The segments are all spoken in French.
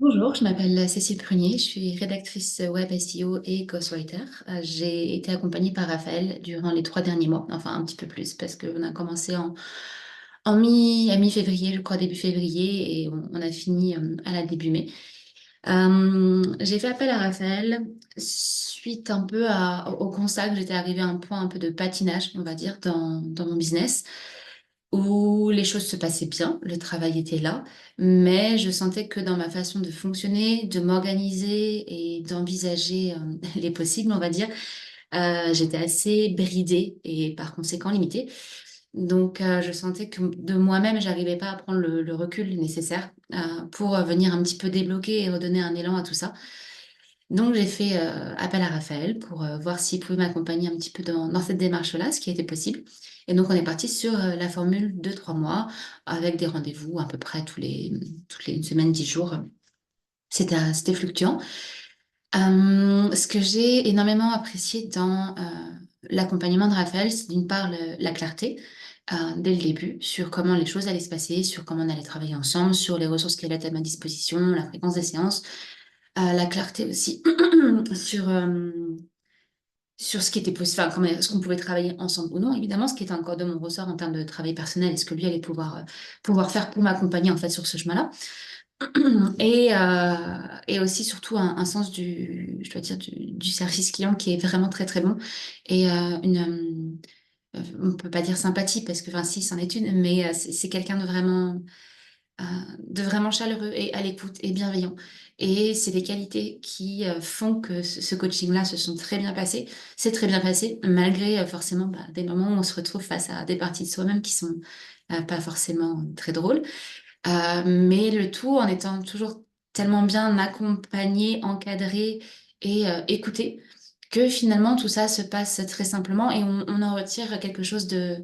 Bonjour, je m'appelle Cécile Prunier, je suis rédactrice web SEO et ghostwriter. J'ai été accompagnée par Raphaël durant les 3 derniers mois, enfin un petit peu plus, parce qu'on a commencé à mi-février, je crois début février, et on a fini à la début mai. J'ai fait appel à Raphaël suite un peu au constat que j'étais arrivée à un point un peu de patinage, on va dire, dans mon business où les choses se passaient bien, le travail était là, mais je sentais que dans ma façon de fonctionner, de m'organiser et d'envisager les possibles, on va dire, j'étais assez bridée et par conséquent limitée. Donc, je sentais que de moi-même, j'arrivais pas à prendre le recul nécessaire pour venir un petit peu débloquer et redonner un élan à tout ça. Donc, j'ai fait appel à Raphaël pour voir s'il pouvait m'accompagner un petit peu dans cette démarche-là, ce qui était possible. Et donc, on est parti sur la formule de 3 mois avec des rendez-vous à peu près toutes les une semaine, 10 jours. C'était fluctuant. Ce que j'ai énormément apprécié dans l'accompagnement de Raphaël, c'est d'une part la clarté dès le début sur comment les choses allaient se passer, sur comment on allait travailler ensemble, sur les ressources qui allaient être à ma disposition, la fréquence des séances, la clarté aussi sur ce qui était possible, enfin, est-ce qu'on pouvait travailler ensemble ou non, évidemment, ce qui était encore de mon ressort en termes de travail personnel, est-ce que lui allait pouvoir faire pour m'accompagner en fait sur ce chemin-là. Et aussi surtout un sens je dois dire, du service client qui est vraiment très très bon et on peut pas dire sympathie parce que, enfin, si, c'en est une, mais c'est quelqu'un euh, de vraiment chaleureux et à l'écoute et bienveillant. Et c'est des qualités qui font que ce coaching-là se sont très bien passés. C'est très bien passé, malgré forcément des moments où on se retrouve face à des parties de soi-même qui sont pas forcément très drôles. Mais le tout en étant toujours tellement bien accompagné, encadré et écouté, que finalement tout ça se passe très simplement et on en retire quelque chose de...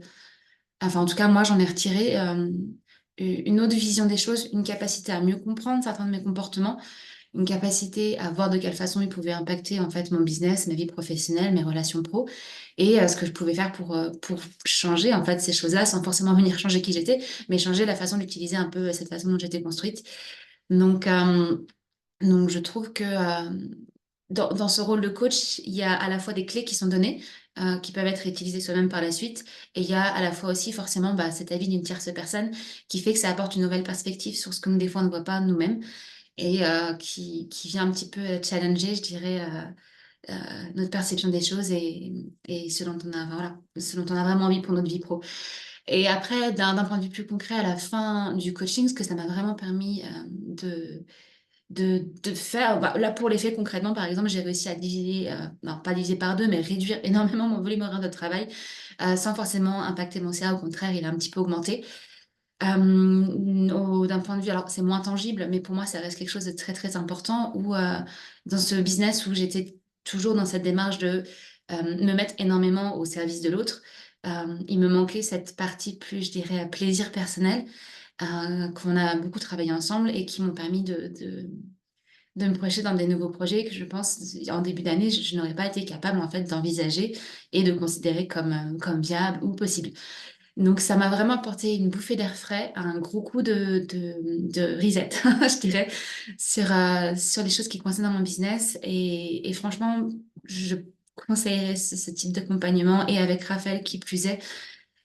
Enfin, en tout cas, moi, j'en ai retiré une autre vision des choses, une capacité à mieux comprendre certains de mes comportements, une capacité à voir de quelle façon ils pouvaient impacter en fait mon business, ma vie professionnelle, mes relations pro, et ce que je pouvais faire pour changer en fait ces choses-là, sans forcément venir changer qui j'étais, mais changer la façon d'utiliser un peu cette façon dont j'étais construite. Donc, donc je trouve que dans ce rôle de coach, il y a à la fois des clés qui sont données, qui peuvent être utilisées soi-même par la suite, et il y a à la fois aussi forcément cet avis d'une tierce personne qui fait que ça apporte une nouvelle perspective sur ce que nous, des fois, on ne voit pas nous-mêmes et qui vient un petit peu challenger, je dirais, notre perception des choses et ce dont on a, voilà, ce dont on a vraiment envie pour notre vie pro. Et après, d'un point de vue plus concret, à la fin du coaching, ce que ça m'a vraiment permis de faire, là pour les faits concrètement, par exemple, j'ai réussi à diviser, non pas diviser par deux, mais réduire énormément mon volume horaire de travail sans forcément impacter mon CA. Au contraire, il a un petit peu augmenté. D'un point de vue, alors c'est moins tangible, mais pour moi, ça reste quelque chose de très, très important où, dans ce business où j'étais toujours dans cette démarche de me mettre énormément au service de l'autre, il me manquait cette partie plus, je dirais, plaisir personnel, qu'on a beaucoup travaillé ensemble et qui m'ont permis de me projeter dans des nouveaux projets que je pense, en début d'année, je n'aurais pas été capable, en fait, d'envisager et de considérer comme viable ou possible. Donc, ça m'a vraiment apporté une bouffée d'air frais, un gros coup de reset, je dirais, sur les choses qui coinçaient dans mon business. Et franchement, je conseillerais ce type d'accompagnement et avec Raphaël qui plus est,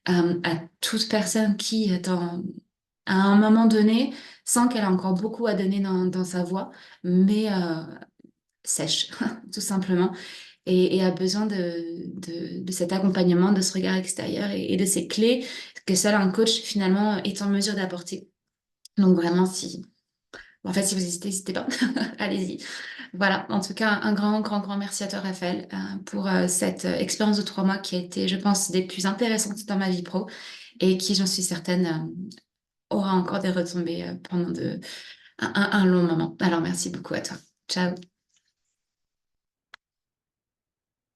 à toute personne qui, à un moment donné, sent qu'elle a encore beaucoup à donner dans sa voix, mais sèche, tout simplement et a besoin de cet accompagnement, de ce regard extérieur et de ces clés que seul un coach finalement est en mesure d'apporter. Donc vraiment, en fait, si vous hésitez, n'hésitez pas, allez-y. Voilà, en tout cas, un grand, grand, grand merci à toi, Raphaël, pour cette expérience de 3 mois qui a été, je pense, des plus intéressantes dans ma vie pro et qui, j'en suis certaine, aura encore des retombées pendant un long moment. Alors, merci beaucoup à toi. Ciao.